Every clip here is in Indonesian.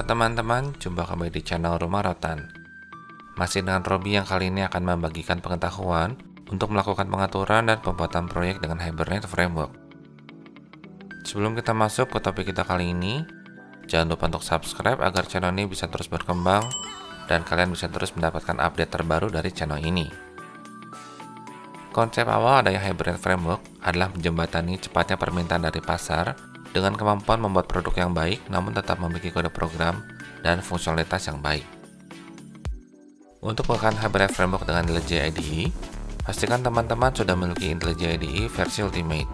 Halo teman-teman, jumpa kembali di channel Rumah Rotan. Masih dengan Robi yang kali ini akan membagikan pengetahuan untuk melakukan pengaturan dan pembuatan proyek dengan Hibernate Framework. Sebelum kita masuk ke topik kita kali ini, jangan lupa untuk subscribe agar channel ini bisa terus berkembang dan kalian bisa terus mendapatkan update terbaru dari channel ini. Konsep awal adanya Hibernate Framework adalah menjembatani cepatnya permintaan dari pasar dengan kemampuan membuat produk yang baik namun tetap memiliki kode program dan fungsionalitas yang baik. Untuk menggunakan Hibernate Framework dengan IntelliJ IDE, pastikan teman-teman sudah memiliki IntelliJ IDE versi Ultimate.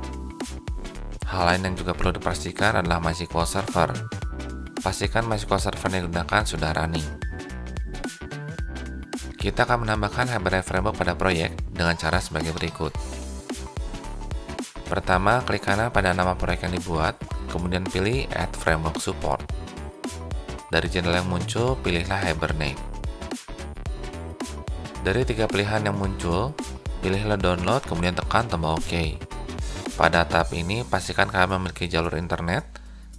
Hal lain yang juga perlu dipastikan adalah MySQL Server. Pastikan MySQL Server yang digunakan sudah running. Kita akan menambahkan Hibernate Framework pada proyek dengan cara sebagai berikut. Pertama, klik kanan pada nama proyek yang dibuat, kemudian pilih Add Framework Support. Dari jendela yang muncul, pilihlah Hibernate. Dari tiga pilihan yang muncul, pilihlah Download, kemudian tekan tombol OK. Pada tahap ini, pastikan kalian memiliki jalur internet,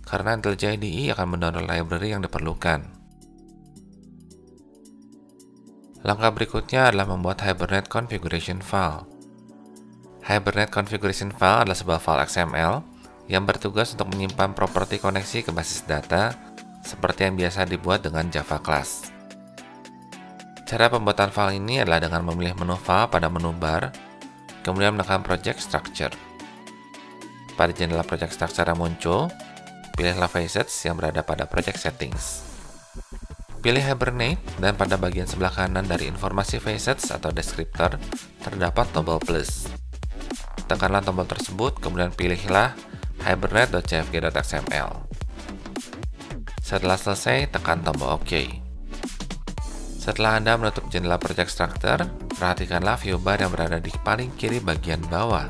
karena IntelliJ IDE akan mendownload library yang diperlukan. Langkah berikutnya adalah membuat Hibernate Configuration File. Hibernate Configuration File adalah sebuah file XML yang bertugas untuk menyimpan properti koneksi ke basis data seperti yang biasa dibuat dengan Java Class. Cara pembuatan file ini adalah dengan memilih menu file pada menu bar, kemudian menekan Project Structure. Pada jendela Project Structure yang muncul, pilihlah Facets yang berada pada Project Settings. Pilih Hibernate dan pada bagian sebelah kanan dari informasi Facets atau deskriptor terdapat tombol plus. Tekanlah tombol tersebut, kemudian pilihlah hibernate.cfg.xml. Setelah selesai, tekan tombol OK. Setelah Anda menutup jendela Project Structure, perhatikanlah view bar yang berada di paling kiri bagian bawah.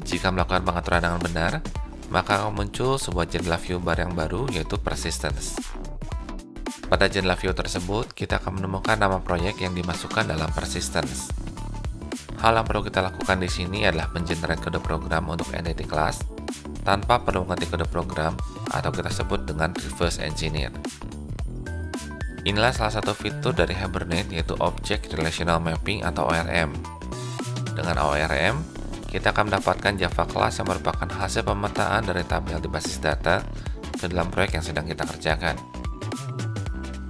Jika melakukan pengaturan dengan benar, maka akan muncul sebuah jendela view bar yang baru, yaitu Persistence. Pada jendela view tersebut, kita akan menemukan nama proyek yang dimasukkan dalam Persistence. Hal yang perlu kita lakukan di sini adalah mengenerate kode program untuk entity class tanpa perlu mengetik kode program atau kita sebut dengan reverse engineer. Inilah salah satu fitur dari Hibernate, yaitu Object Relational Mapping atau ORM. Dengan ORM, kita akan mendapatkan Java Class yang merupakan hasil pemetaan dari tabel di basis data ke dalam proyek yang sedang kita kerjakan.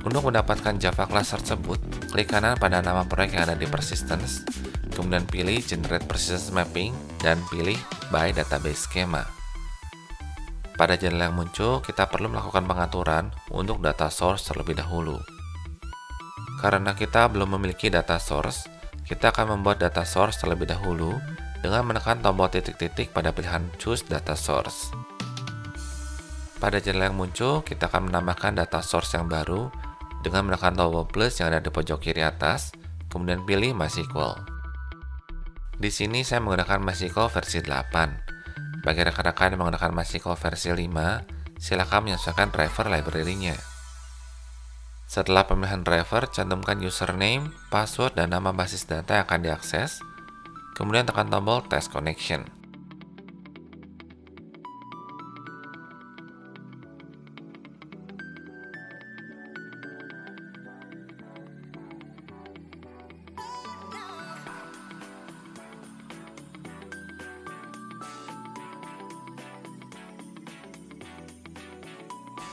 Untuk mendapatkan Java Class tersebut, klik kanan pada nama proyek yang ada di Persistence, kemudian pilih Generate Persistence Mapping dan pilih By Database Schema. Pada jendela yang muncul, kita perlu melakukan pengaturan untuk data source terlebih dahulu. Karena kita belum memiliki data source, kita akan membuat data source terlebih dahulu dengan menekan tombol titik-titik pada pilihan Choose Data Source. Pada jendela yang muncul, kita akan menambahkan data source yang baru dengan menekan tombol plus yang ada di pojok kiri atas, kemudian pilih MySQL. Di sini saya menggunakan MySQL versi 8. Bagi rekan-rekan yang menggunakan MySQL versi 5, silakan menyesuaikan driver library-nya. Setelah pemilihan driver, cantumkan username, password, dan nama basis data yang akan diakses. Kemudian tekan tombol Test Connection.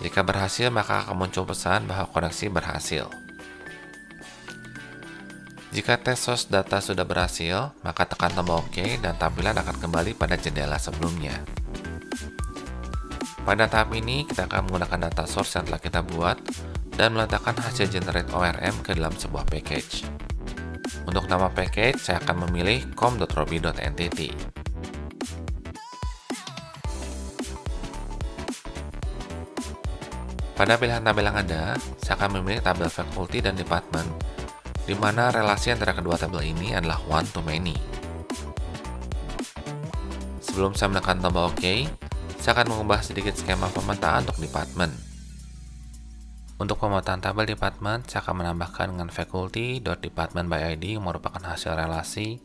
Jika berhasil, maka akan muncul pesan bahwa koneksi berhasil. Jika tes source data sudah berhasil, maka tekan tombol OK dan tampilan akan kembali pada jendela sebelumnya. Pada tahap ini, kita akan menggunakan data source yang telah kita buat dan meletakkan hasil generate ORM ke dalam sebuah package. Untuk nama package, saya akan memilih com.robi.entity. Pada pilihan tabel yang ada, saya akan memilih tabel faculty dan department, di mana relasi antara kedua tabel ini adalah one to many. Sebelum saya menekan tombol OK, saya akan mengubah sedikit skema pemetaan untuk department. Untuk pemetaan tabel department, saya akan menambahkan dengan faculty.department.by id yang merupakan hasil relasi,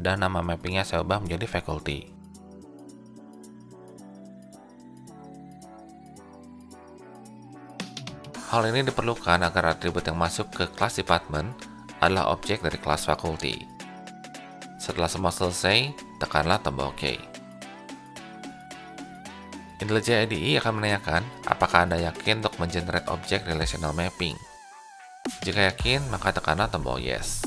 dan nama mappingnya saya ubah menjadi faculty. Hal ini diperlukan agar atribut yang masuk ke kelas department adalah objek dari kelas faculty. Setelah semua selesai, tekanlah tombol OK. IntelliJ IDE akan menanyakan apakah Anda yakin untuk mengenerate objek relational mapping. Jika yakin, maka tekanlah tombol Yes.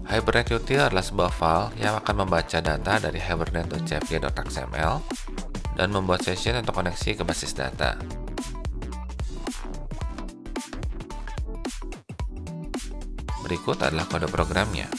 Hibernate Util adalah sebuah file yang akan membaca data dari hibernate.cfg.xml dan membuat session untuk koneksi ke basis data. Berikut adalah kode programnya.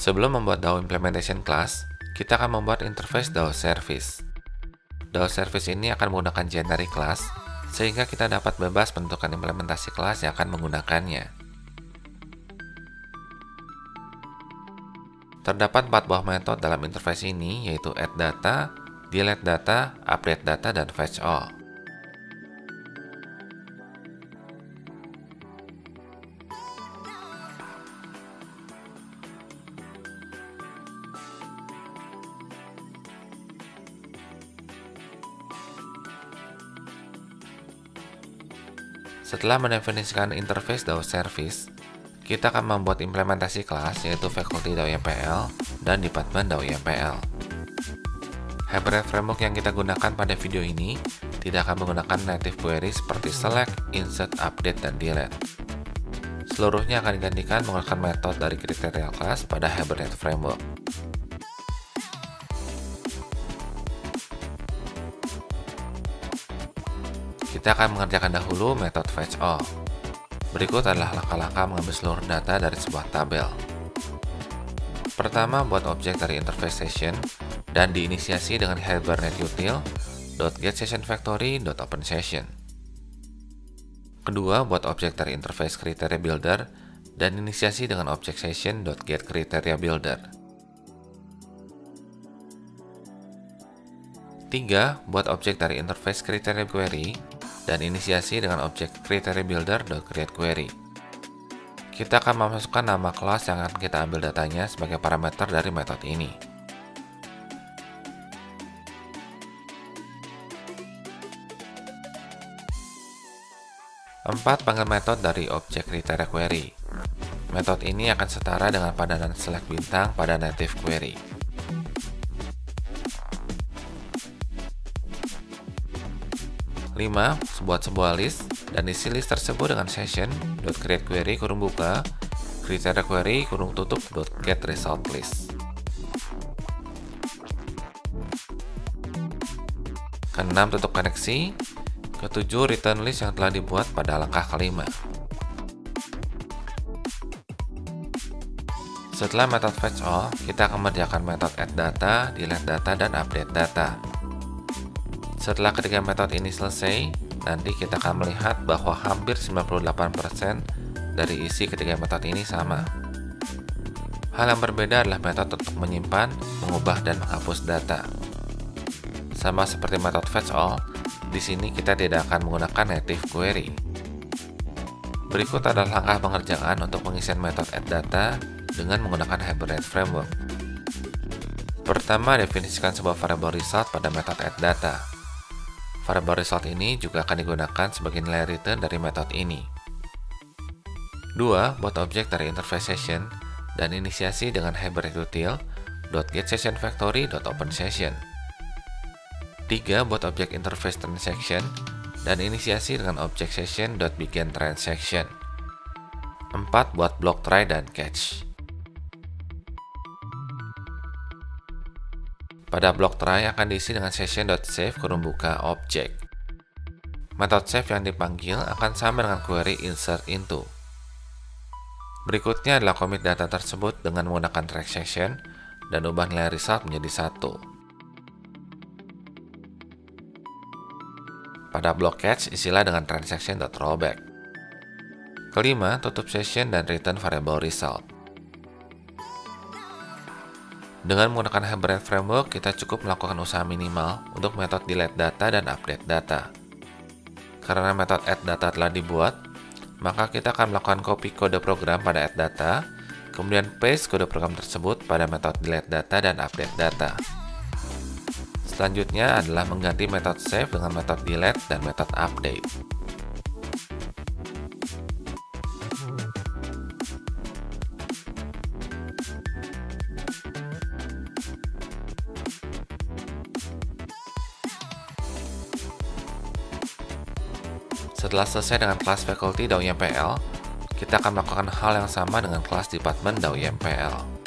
Sebelum membuat DAO implementation class, kita akan membuat interface DAO service. DAO service ini akan menggunakan generic class, sehingga kita dapat bebas menentukan implementasi kelas yang akan menggunakannya. Terdapat 4 buah metode dalam interface ini, yaitu add data, delete data, update data, dan fetch all. Setelah mendefinisikan interface DAO service, kita akan membuat implementasi kelas yaitu faculty DAO-YMPL dan department DAO-YMPL. Hibernate framework yang kita gunakan pada video ini tidak akan menggunakan native query seperti select, insert, update, dan delete. Seluruhnya akan digantikan menggunakan metode dari kriteria kelas pada Hibernate framework. Kita akan mengerjakan dahulu metode fetch all. Berikut adalah langkah-langkah mengambil seluruh data dari sebuah tabel. Pertama, buat objek dari interface session dan diinisiasi dengan Hibernate util.getSessionFactory.OpenSession. Kedua, buat objek dari interface criteria builder dan inisiasi dengan objek session.getCriteriaBuilder. Tiga, buat objek dari interface criteria query dan inisiasi dengan objek CriteriaBuilder.createQuery. Kita akan memasukkan nama kelas yang akan kita ambil datanya sebagai parameter dari metode ini. Empat, panggil metode dari objek CriteriaQuery. Metode ini akan setara dengan padanan select bintang pada native query. 5. Buat sebuah list dan isi list tersebut dengan session.createQuery kurung buka kriteria query kurung tutup .getResultList. Ke-6, tutup koneksi. Ke-7, return list yang telah dibuat pada langkah kelima. Setelah metode fetch all, kita akan mengerjakan metode add data, delete data, dan update data. Setelah ketiga metode ini selesai, nanti kita akan melihat bahwa hampir 98% dari isi ketiga metode ini sama. Hal yang berbeda adalah metode untuk menyimpan, mengubah, dan menghapus data. Sama seperti metode fetch all, di sini kita tidak akan menggunakan native query. Berikut adalah langkah pengerjaan untuk pengisian metode add data dengan menggunakan Hibernate framework. Pertama, definisikan sebuah variable result pada metode add data. Variable result ini juga akan digunakan sebagai nilai return dari metode ini. 2. Buat objek dari interface session dan inisiasi dengan hybrid util .getSessionFactory.openSession. 3. Buat objek interface transaction dan inisiasi dengan objek session.beginTransaction. 4. Buat blok try dan catch. Pada blok try akan diisi dengan session.save object. Metode save yang dipanggil akan sama dengan query insert into. Berikutnya adalah commit data tersebut dengan menggunakan transaction dan ubah nilai result menjadi 1. Pada blok catch isilah dengan transaction.rollback. Kelima, tutup session dan return variable result. Dengan menggunakan Hibernate Framework, kita cukup melakukan usaha minimal untuk metode delete data dan update data. Karena metode add data telah dibuat, maka kita akan melakukan copy kode program pada add data, kemudian paste kode program tersebut pada metode delete data dan update data. Selanjutnya adalah mengganti metode save dengan metode delete dan metode update. Setelah selesai dengan kelas faculty DAO-YMPL, kita akan melakukan hal yang sama dengan kelas department DAO-YMPL.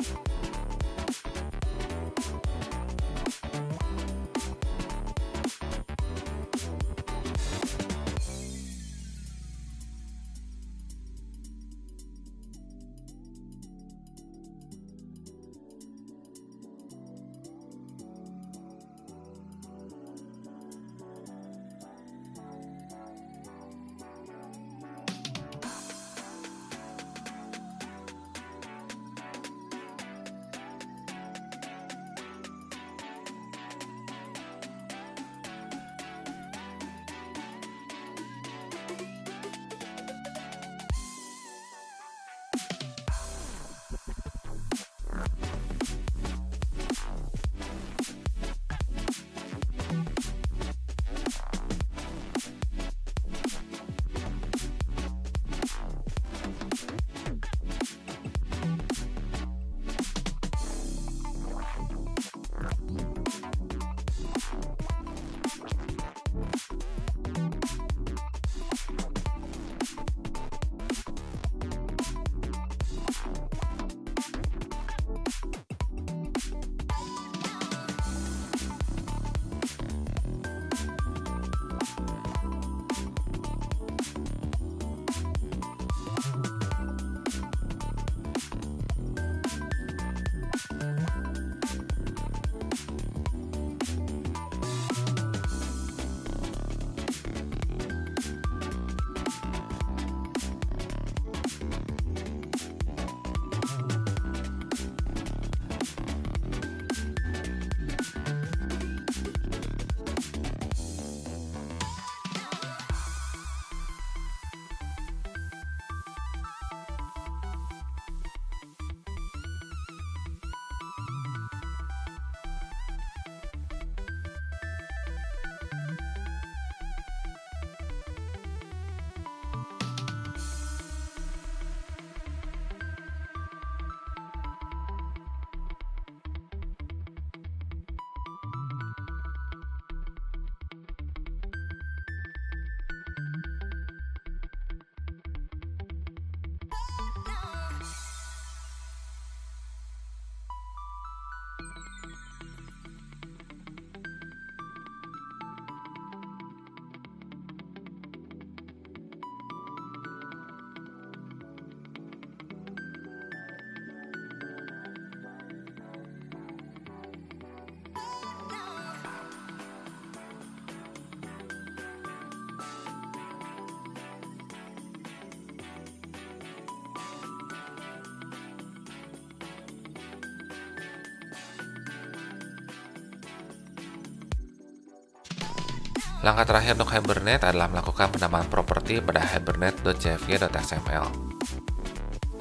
Langkah terakhir untuk Hibernate adalah melakukan penambahan properti pada hibernate.jfg.xml.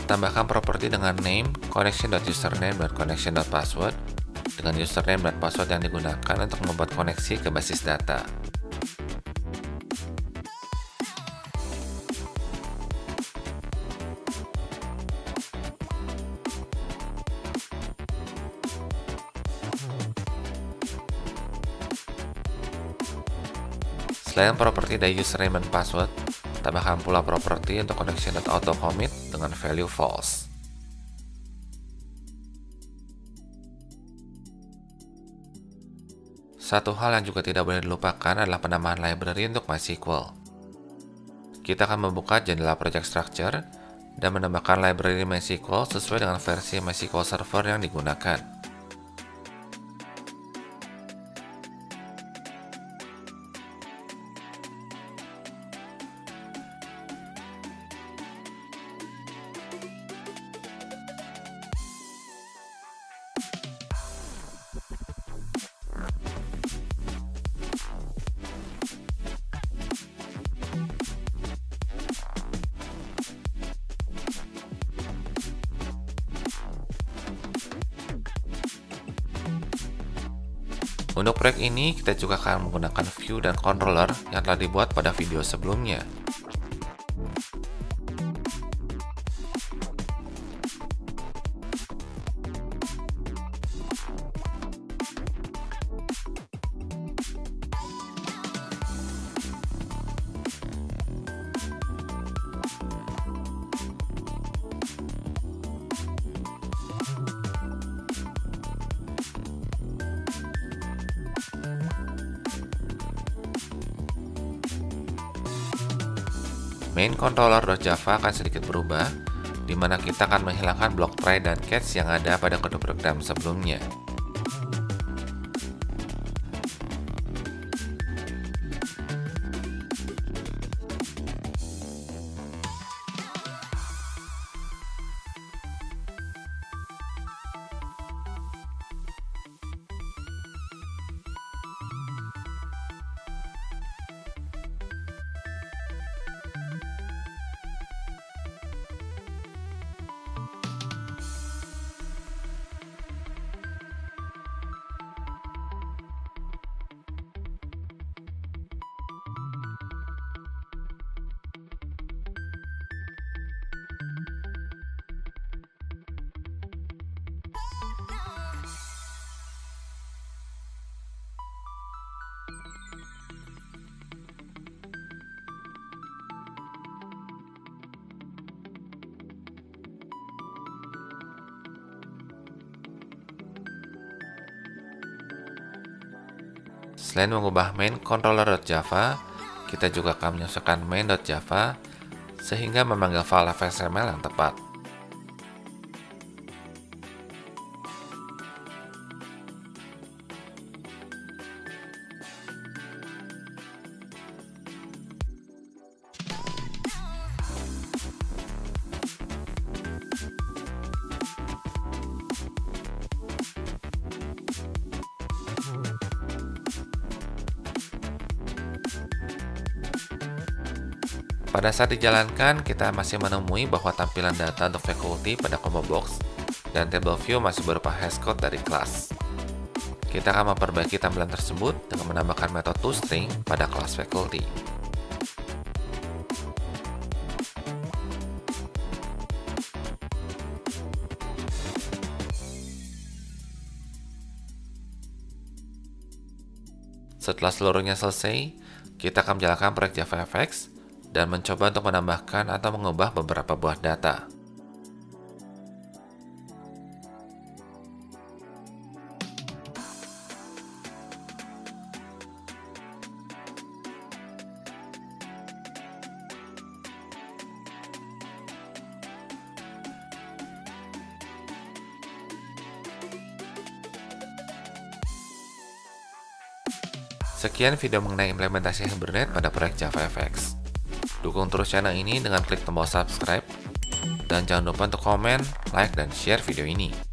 Tambahkan properti dengan name, connection.username, dan connection.password dengan username dan password yang digunakan untuk membuat koneksi ke basis data. Selain properti dari username dan password, tambahkan pula properti untuk connection.autocommit dengan value false. Satu hal yang juga tidak boleh dilupakan adalah penambahan library untuk MySQL. Kita akan membuka jendela project structure dan menambahkan library MySQL sesuai dengan versi MySQL Server yang digunakan. Untuk proyek ini, kita juga akan menggunakan view dan controller yang telah dibuat pada video sebelumnya. Main controller.java akan sedikit berubah, di mana kita akan menghilangkan blok try dan catch yang ada pada kode program sebelumnya. Selain mengubah main controller.java, kita juga akan menyesuaikan main.java sehingga memanggil file XML yang tepat. Pada saat dijalankan, kita masih menemui bahwa tampilan data untuk faculty pada combo box dan table view masih berupa hashcode dari kelas. Kita akan memperbaiki tampilan tersebut dengan menambahkan metode toString pada kelas faculty. Setelah seluruhnya selesai, kita akan menjalankan proyek JavaFX dan mencoba untuk menambahkan atau mengubah beberapa buah data. Sekian video mengenai implementasi Hibernate pada proyek JavaFX. Dukung terus channel ini dengan klik tombol subscribe, dan jangan lupa untuk komen, like, dan share video ini.